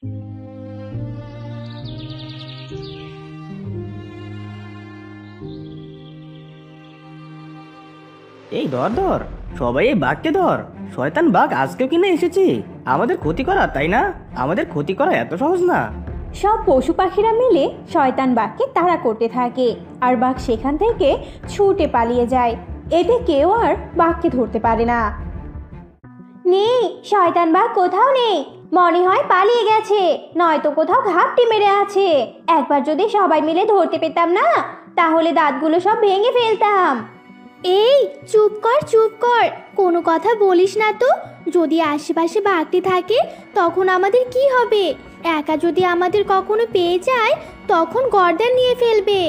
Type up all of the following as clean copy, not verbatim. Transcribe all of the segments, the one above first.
এই ধর ধর, সবাই এই বাঘকে ধর। শয়তান বাঘ আজকেও কিনে এসেছে আমাদের ক্ষতি করা, তাই না? আমাদের ক্ষতি করা এত সহজ না। সব পশু পাখিরা মিলে শয়তান বাঘকে তাড়া করতে থাকে, আর বাঘ সেখান থেকে ছুটে পালিয়ে যায়। এতে কেউ আর বাঘকে ধরতে পারে না। নেই, শয়তান বাঘ কোথাও নেই, মনে হয় পালিয়ে গেছে, নয়তো কোথাও ঘাপটি মেরে আছে। একবার যদি সবাই মিলে ধরতে পেতাম না, তাহলে দাঁতগুলো সব ভেঙে ফেলতাম। এই চুপ কর চুপ কর, কোনো কথা বলিস না তো। যদি আশেপাশে বাঘটি থাকে তখন আমাদের কি হবে? একা যদি আমাদের কখনো পেয়ে যায় তখন গর্দান নিয়ে ফেলবে।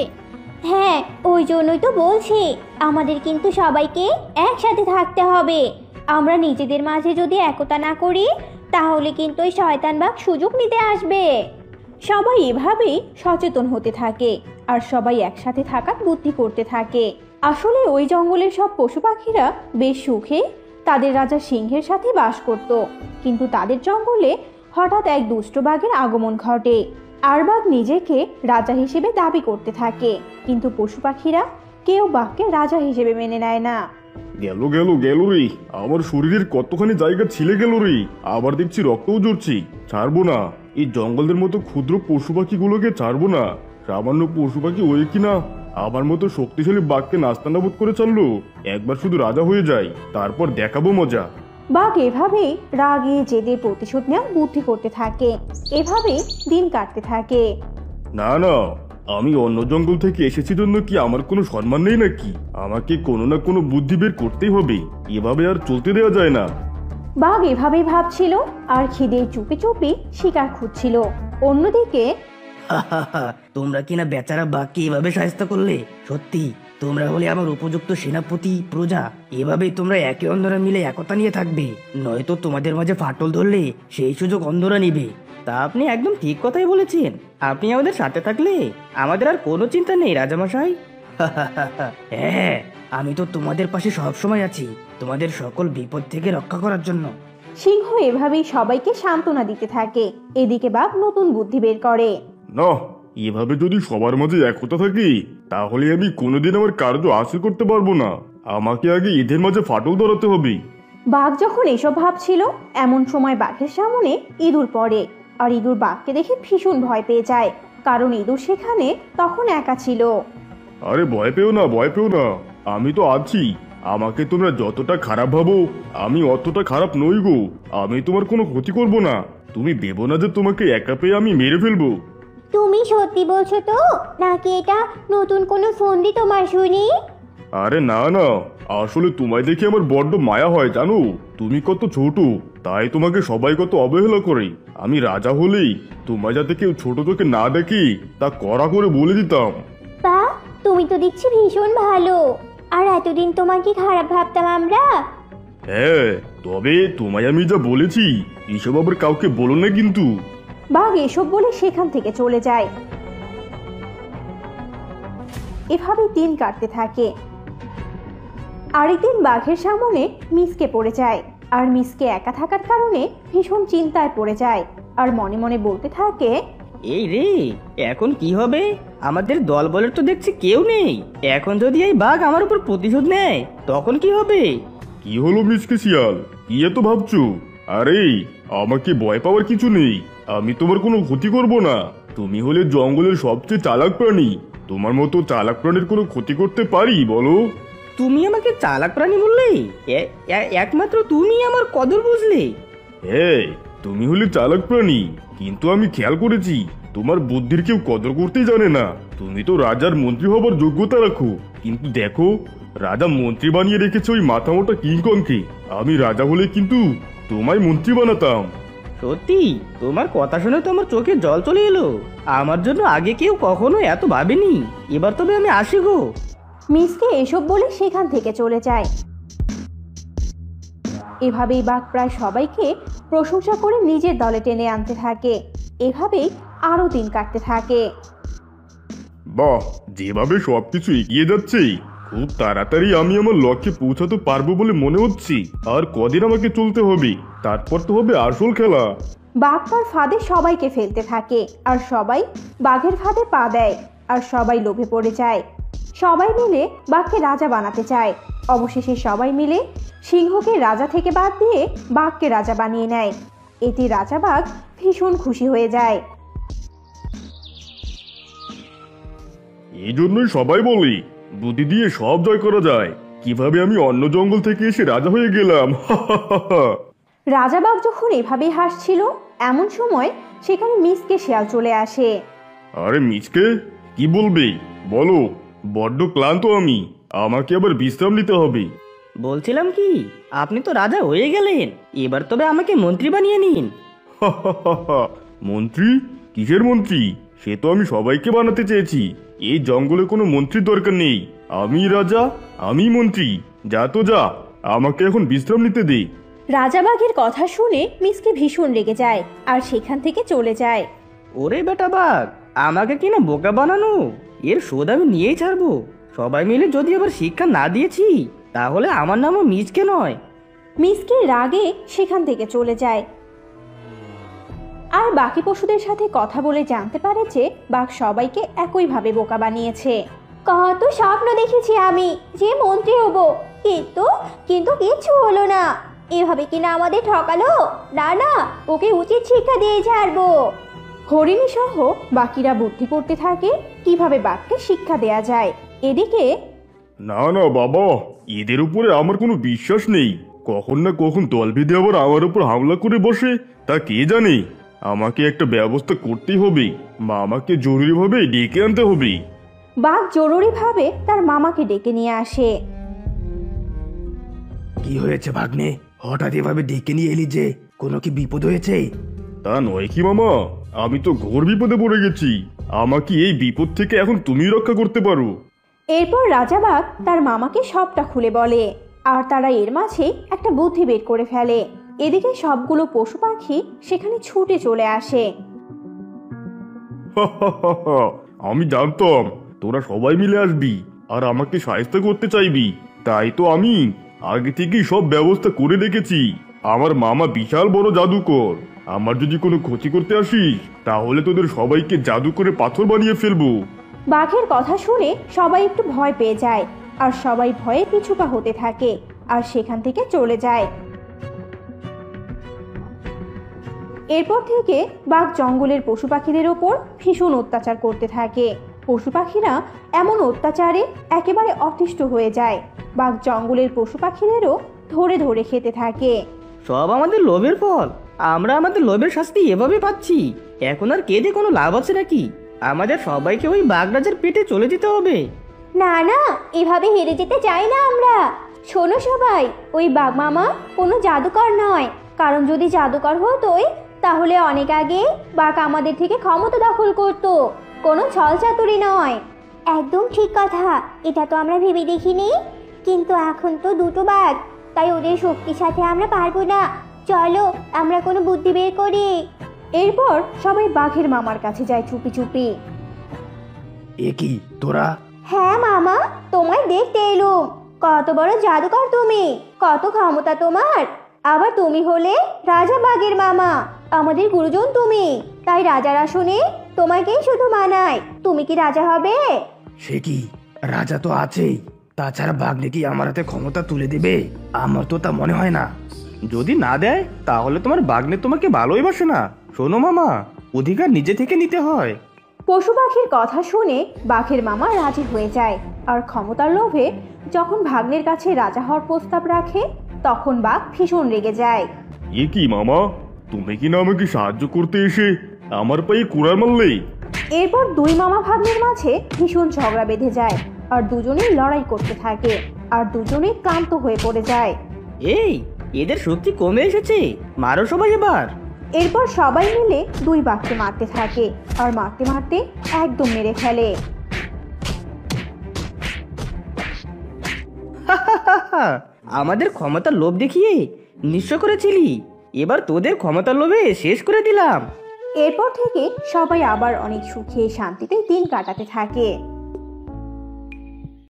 হ্যাঁ, ওই জন্যই তো বলছি, আমাদের কিন্তু সবাইকে একসাথে থাকতে হবে। আমরা নিজেদের মাঝে যদি একতা না করি তাহলে কিন্তু ওই শয়তান বাঘ সুযোগ নিতে আসবে। সবাই এভাবেই সচেতন হতে থাকে আর সবাই একসাথে থাকার বুদ্ধি করতে থাকে। আসলে ওই জঙ্গলের সব পশু পাখিরা বেশ সুখে তাদের রাজা সিংহের সাথে বাস করত, কিন্তু তাদের জঙ্গলে হঠাৎ এক দুষ্ট বাঘের আগমন ঘটে। আর বাঘ নিজেকে রাজা হিসেবে দাবি করতে থাকে, কিন্তু পশু পাখিরা কেউ বাঘকে রাজা হিসেবে মেনে নেয় না। গেল গেল গেল রে, আমার শরীরের কতখানি জায়গা ছিলে গেল রে। আবার দেখছি রক্তও ঝরছি। ছাড়বো না, এই জঙ্গলের মতো ক্ষুদ্র পশু পাখিগুলোকে ছাড়বো না। সামান্য পশু পাখি ওই কিনা আমার মতো শক্তিশালী বাঘকে নাস্তানাবুদ করে ছাড়লো। একবার শুধু রাজা হয়ে যাই, তারপর দেখাবো মজা। বাঘ এভাবেই রাগে জেদে প্রতিশোধ নেওয়ার বুদ্ধি করতে থাকে। এভাবেই দিন কাটতে থাকে। না না, আমি অন্য জঙ্গল থেকে এসেছি জন্য কি আমার কোনো সম্মান নেই নাকি? আমাকে কোনো না কোনো বুদ্ধি বের করতেই হবে, এভাবে আর চলতে দেওয়া যায় না। বাঘ এভাবেই ভাবছিল আর খিদে চুপি চুপি শিকার খুঁজছিল। অন্যদিকে তোমরা কিনা বেচারা বাঘকে এভাবে সাহায্য করলে? সত্যি তোমরা হলে আমার উপযুক্ত সেনাপতি প্রজা। এভাবেই তোমরা একে অন্যরা মিলে একতা নিয়ে থাকবে, নয়তো তোমাদের মাঝে ফাটল ধরলে সেই সুযোগ অন্যরা নিবে। তা আপনি একদম ঠিক কথাই বলেছেন। আপনি আমাদের সাথে থাকলে আমাদের আর কোনো চিন্তা নেই রাজামশাই। হ্যাঁ, আমি তো তোমাদের পাশে সবসময় আছি, তোমাদের সকল বিপদ থেকে রক্ষা করার জন্য। সিংহ এভাবেই সবাইকে সান্ত্বনা দিতে থাকে। এদিকে বাঘ নতুন বুদ্ধি বের করে। না, এভাবে যদি সবার মাঝে একতা থাকি তাহলে আমি কোনোদিন আমার কার্য হাসিল করতে পারবো না। আমাকে আগে এদের মাঝে ফাটল ধরাতে হবে। বাঘ যখন এসব ভাবছিল, এমন সময় বাঘের সামনে ইঁদুর পড়ে। আর ইঁদুর বাঘকে দেখে ভীষণ ভয় পেয়ে যায়, কারণ ইঁদুর সেখানে তখন একা ছিল। আরে ভয় পেও না, ভয় পেও না, আমি তো আছি। আমাকে তোমরা যতটা খারাপ ভাবো আমি অতটা খারাপ নই গো। আমি তোমার কোনো ক্ষতি করব না। তুমি ভেবো না যে তোমাকে একা পেয়ে আমি মেরে ফেলবো। তুমি সত্যি বলছো তো, নাকি এটা নতুন কোনো ফন্দি তোমার শুনি? আরে না না, আসলে তোমায় দেখে আমার বড্ড মায়া হয় জানো। তুমি কত ছোট, তাই তোমাকে সবাই কত অবহেলা করে। আমি রাজা হলেই তোমায় যাতে কেউ ছোট চোখে না দেখি তা কড়া করে বলে দিতাম। বা, তুমি তো দেখছি ভীষণ ভালো। আর এতদিন তোমাকে খারাপ ভাবতাম আমরা। হ্যাঁ, তবে তোমায় আমি যা বলেছি এসব আবার কাউকে বলো না কিন্তু। বাঘ এসব বলে সেখান থেকে চলে যায়। এভাবে দিন কাটতে থাকে। আরেকদিন বাঘের সামনে মিসকে পড়ে যায়। আর মিসকে একা থাকার কারণে ভীষণ চিন্তায় পড়ে যায় আর মনে মনে বলতে থাকে, এই রে, এখন কি হবে? আমাদের দল বলের তো দেখছি কেউ নেই। এখন যদি এই বাঘ আমার উপর প্রতিশোধ নেয় তখন কি হবে? কি হলো মিসকে শিয়াল, কি এত ভাবছো? আরে আমাকে ভয় পাওয়ার কিছু নেই, আমি তোমার কোনো ক্ষতি করব না। তুমি হলে জঙ্গলের সবচেয়ে চালাক প্রাণী। তোমার মতো চালাক প্রাণীর কোনো ক্ষতি করতে পারি বলো? তুমি আমাকে চালাক প্রাণী বললে? একমাত্র তুমি আমার কদর বুঝলে? হ্যাঁ, তুমি হলে চালাক প্রাণী, কিন্তু আমি খেয়াল করেছি তোমার বুদ্ধির কেউ কদর করতেই জানে না। তুমি তো রাজার মন্ত্রী হবার যোগ্যতা রাখো, কিন্তু দেখো রাজা মন্ত্রী বানিয়ে রেখেছে ওই মাথা মোটা কিংকংকে। আমি রাজা হলে কিন্তু তোমায় মন্ত্রী বানাতাম। সত্যি তোমার কথা শুনে তো আমার চোখে জল চলে এলো। আমার জন্য আগে কেউ কখনো এত ভাবেনি। এবার তবে আমি আসি গো। মিসকে এসব বলে সেখান থেকে চলে যায়। এভাবেই বাঘ প্রায় সবাইকে প্রশংসা করে নিজের দলে টেনে আনতে থাকে। এভাবেই আরো দিন কাটতে থাকে। বাহ, যেভাবে সবকিছু এগিয়ে যাচ্ছে খুব তাড়াতাড়ি আমি আমার লক্ষ্যে পৌঁছাতে পারবো বলে মনে হচ্ছে। আর কদিন আমাকে চলতে হবে, তারপর তো হবে আসল খেলা। বাঘ তার ফাঁদে সবাইকে ফেলতে থাকে আর সবাই বাঘের ফাঁদে পা দেয় আর সবাই লোভে পড়ে যায়। সবাই মিলে বাঘকে রাজা বানাতে চায়। অবশেষে সবাই মিলে সিংহকে রাজা থেকে বাদ দিয়ে বাঘকে রাজা বানিয়ে নেয়। এতে রাজা বাঘ ভীষণ খুশি হয়ে যায়। এই জন্যই সবাই বলে বুদ্ধি দিয়ে সব জয় করা যায়। কিভাবে আমি অন্য জঙ্গল থেকে এসে রাজা হয়ে গেলাম। রাজা বাঘ যখন এভাবেই হাসছিল এমন সময় সেখানে মিসকে শিয়াল চলে আসে। আরে মিচকে, কি বলবে বলো? বড্ড ক্লান্ত আমি, আমাকে আবার বিশ্রাম নিতে হবে। বলছিলাম কি, আপনি তো রাজা হয়ে গেলেন, এবার তবে আমাকে মন্ত্রী বানিয়ে নিন। মন্ত্রী? কিসের মন্ত্রী? সে তো আমি সবাইকে বানাতে চেয়েছি। এই জঙ্গলে কোনো মন্ত্রীর দরকার নেই। আমি রাজা, আমি মন্ত্রী। যা তো যা, আমাকে এখন বিশ্রাম নিতে দে। রাজা বাঘের কথা শুনে মিসকে ভীষণ রেগে যায় আর সেখান থেকে চলে যায়। ওরে বেটা বাঘ, আমাকে কিনা বোকা বানানো, এর শোধ আমি নিয়েই ছাড়বো। সবাই মিলে যদি আবার শিক্ষা না দিয়েছি তাহলে আমার নামও মিচকে নয়। মিসকে রাগে সেখান থেকে চলে যায় আর বাকি পশুদের সাথে কথা বলে জানতে পারে যে বাঘ সবাইকে একইভাবে বোকা বানিয়েছে। কত স্বপ্ন দেখেছি আমি যে মন্ত্রী হব, কিন্তু কিন্তু কিচ্ছু হলো না। এভাবে কিনা আমাদের ঠকালো। না না, ওকে উচিত শিক্ষা দিয়ে ছাড়বো। হরিণী সহ বাকিরা বুদ্ধি করতে থাকে কিভাবে বাঘকে শিক্ষা দেয়া যায়। এদিকে না না বাবা, এদের উপরে আমার কোনো বিশ্বাস নেই। কখন না কখন দল বেঁধে আবার আমার উপর হামলা করে বসে, তা কে জানে। আমাকে একটা ব্যবস্থা করতেই হবে। মামাকে জরুরিভাবে ডেকে আনতে হবে। বাঘ জরুরিভাবে তার মামাকে ডেকে নিয়ে আসে। কি হয়েছে ভাগ্নে? হঠাৎ এভাবে ডেকে নিয়ে এলি যে, কোনো কি বিপদ হয়েছে? তা নয় কি মামা, আমি তো ঘোর বিপদে পড়ে গেছি। আমাকে এই বিপদ থেকে এখন তুমি রক্ষা করতে পারো। এরপর রাজা বাঘ তার মামাকে সবটা খুলে বলে আর তারা এর মাঝে একটা বুদ্ধি বের করে ফেলে। এদিকে সবগুলো পশু পাখি সেখানে ছুটে চলে আসে। আমি জানতাম তোরা সবাই মিলে আসবি আর আমাকে সাহায্য করতে চাইবি, তাই তো আমি আগে থেকেই সব ব্যবস্থা করে রেখেছি। আমার মামা বিশাল বড় জাদুকর। আমার যদি কোনো ক্ষতি করতে আসিস তাহলে তোদের সবাইকে জাদু করে পাথর বানিয়ে ফেলবো। বাঘের কথা শুনে সবাই একটু ভয় পেয়ে যায় আর সবাই ভয়ে পিছুপা হতে থাকে আর সেখান থেকে চলে যায়। এরপর থেকে বাঘ জঙ্গলের পশু পাখিদের ওপর ভীষণ অত্যাচার করতে থাকে। পশু পাখিরা এমন অত্যাচারে একেবারে অতিষ্ঠ হয়ে যায়। বাঘ জঙ্গলের পশু পাখিদেরও ধরে ধরে খেতে থাকে। সব আমাদের লোভের ফল। আমরা আমাদের লোভের শাস্তি এভাবে পাচ্ছি। এখন আর কেঁদে কোনো লাভ আছে নাকি? আমাদের সবাইকে ওই বাঘরাজের পেটে চলে যেতে হবে। না না, এভাবে হেরে যেতে চাই না আমরা। শোনো সবাই, ওই বাঘ মামা কোনো জাদুকর নয়। কারণ যদি জাদুকর হতোই তাহলে অনেক আগে বাঘ আমাদের থেকে ক্ষমতা দখল করতো, কোনো ছল চাতুরি নয়। একদম ঠিক কথা, এটা তো আমরা ভেবে দেখিনি। কিন্তু এখন তো দুটো বাঘ, তাই ওদের শক্তির সাথে আমরা পারবো না। চলো আমরা কোনো বুদ্ধি বের করি। এরপর সবাই বাঘের মামার কাছে যায় চুপি চুপি। এ কি তোরা? হ্যাঁ মামা, তোমায় দেখতে এলুম। কত বড় জাদুকর তুমি, কত ক্ষমতা তোমার। আবার তুমি হলে রাজা বাঘের মামা, আমাদের গুরুজন তুমি। তাই রাজার আসনে তোমাকেই শুধু মানায়। তুমি কি রাজা হবে? সে কি, রাজা তো আছেই। তাছাড়া ভাগ্নে কি আমার হাতে ক্ষমতা তুলে দেবে? আমার তো তা মনে হয় না। যদি না দেয় তাহলে তোমার ভাগ্নে তোমাকে ভালোই বাসে না। শোনো মামা, অধিকার নিজে থেকে নিতে হয়। পশু পাখির কথা শুনে বাঘের মামা রাজি হয়ে যায় আর ক্ষমতার লোভে যখন ভাগ্নের কাছে রাজা হওয়ার প্রস্তাব রাখে তখন বাঘ ভীষণ রেগে যায়। এ কি মামা, তুমি কি না আমাকে সাহায্য করতে এসে আমার পায়ে কুড়াল মারলে? এরপর দুই মামা ভাগ্নের মাঝে ভীষণ ঝগড়া বেঁধে যায় আর দুজনেই লড়াই করতে থাকে আর দুজনেই ক্লান্ত হয়ে পড়ে যায়। এই, এদের শক্তি কমে এসেছে, মারো সবাই এবার। এরপর সবাই মিলে দুই বাঘকে মারতে থাকে আর মারতে মারতে একদম মেরে ফেলে। আমাদের ক্ষমতার লোভ দেখিয়ে নিঃস্ব করেছিলি, এবার তোদের ক্ষমতার লোভে শেষ করে দিলাম। এরপর থেকে সবাই আবার অনেক সুখে শান্তিতে দিন কাটাতে থাকে।